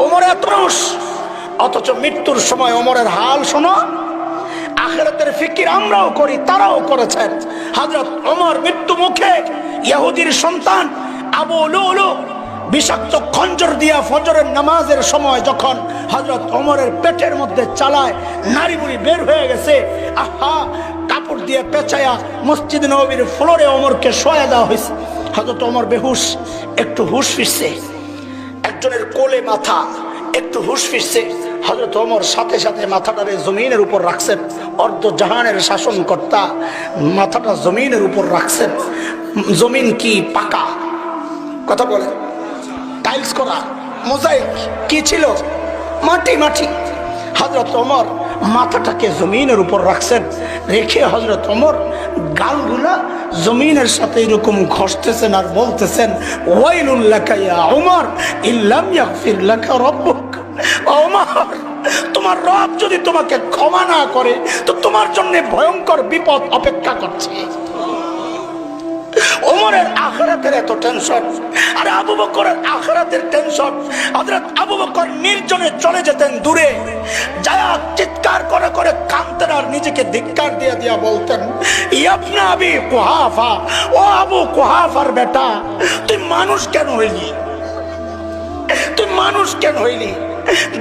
ওমর এত মানুষ, অথচ মৃত্যুর সময় ওমরের হাল শোনো। আখিরাতের ফিকির আমরাও করি, তারাও করেছেন। হযরত ওমর মৃত্যু মুখে ইহুদির সন্তান আবু লুলু বিষাক্ত খঞ্জর দিয়া ফজরের নামাজের সময় যখন হযরত ওমরের পেটের মধ্যে চালায়, নারী বুড়ি বের হয়ে গেছে, আহা, কাপড় দিয়ে পেঁচায়া মসজিদ নববীর ফ্লোরে ওমরকে শোয়া দেওয়া হয়েছে। হযরত ওমর বেহুশ, একটু হুশ ফিরছে, একজনের কোলে মাথা, একটু হুশ ফিরছে। হযরত ওমর সাথে সাথে মাথাটারে জমিনের উপর রাখছেন। অর্ধ জাহানের শাসনকর্তা মাথাটা জমিনের উপর রাখছেন। জমিন কি পাকা? কথা বলে, টাইলস করা, মোজাইক কি ছিল? মাটি মাটি। হযরত ওমর মাথাটাকে জমিনের উপর রাখছেন, রেখে হযরত ওমর গালগুলা জমিনের সাথে এরকম ঘষতেছেন আর বলতেছেন, ওয়াইলুল লাকা ইয়া ওমর ইল্লাম ইয়াগফির লাকা রাব্বুক। ওমর, তোমার রব যদি তোমাকে ক্ষমা না করে তো তোমার জন্য ভয়ঙ্কর বিপদ অপেক্ষা করছে। ওমরের আখিরাতের এত টেনশন, আর আবু বকরের আখিরাতের টেনশন। হযরত আবু বকর নির্জনে চলে যেতেন দূরে, যায়া চিৎকার করে করে কাঁদতেন আর নিজেকে ধিক্কার দিয়া দিয়া বলতেন, ইবনে আবি কুহাফা, ও আবু কুহাফার বেটা, তুই মানুষ কেন হইলি? তুই মানুষ কেন হইলি?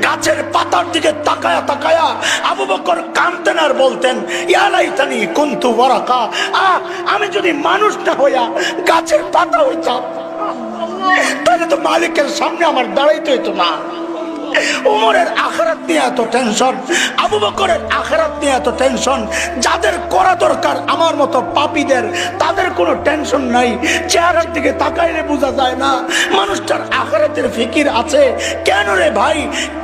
গাছের পাতার দিকে তাকায়া তাকায়া আবু বকর কাঁদতেন আর বলতেন, ইয়া লাইতানি কুনতু ওয়ারাকা, আমি যদি মানুষ না হইয়া গাছের পাতা হইতাম তাহলে তো মালিকের সামনে আমার দাঁড়াইতে হইতো না। ওমরের আখিরাত নিয়ে এত টেনশন, আবু বকরের আখিরাত নিয়ে এত টেনশন। যাদের করা দরকার আমার মতো পাপীদের, তাদের কোনো টেনশন নাই। চেহারার দিকে তাকাইলে বোঝা যায় না মানুষটার আখিরাতের ফিকির আছে। কেন রে ভাই?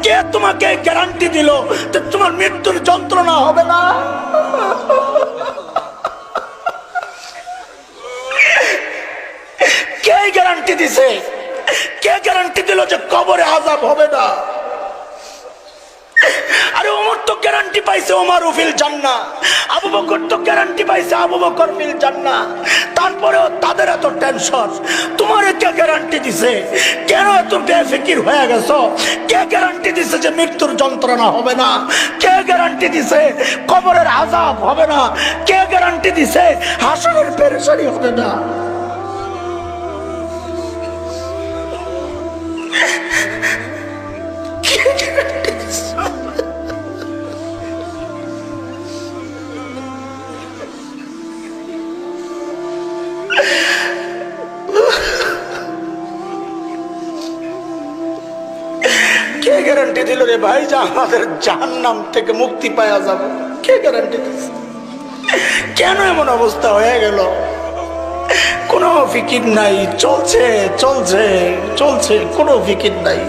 কে তোমাকে গ্যারান্টি দিল যে তোমার মৃত্যুর যন্ত্রণা হবে না? কে গ্যারান্টি দিছে? কে গ্যারান্টি দিল যে কবরে আযাব হবে না? আরে ওমর তো গ্যারান্টি পাইছে ওমর ফিল জান্নাহ, আবু বকর তো গ্যারান্টি পাইছে আবু বকর ফিল জান্নাহ। তারপরেও তাদের এত টেনশন। তোমার কে গ্যারান্টি দিছে? কেন এত বেফিকির হয়ে গেছো? কে গ্যারান্টি দিছে যে মৃত্যুর যন্ত্রণা হবে না? কে গ্যারান্টি দিছে কবরের আযাব হবে না? কে গ্যারান্টি দিছে হাসরের পেরেশানি হবে না? কে গ্যারান্টি দিল রে ভাই যে আমাদের জাহান্নাম থেকে মুক্তি পাওয়া যাবে? কে গ্যারান্টি দিচ্ছে? কেন এমন অবস্থা হয়ে গেল? কোনো ফিকির নাই, চলছে চলছে চলছে, কোনো ফিকির নাই।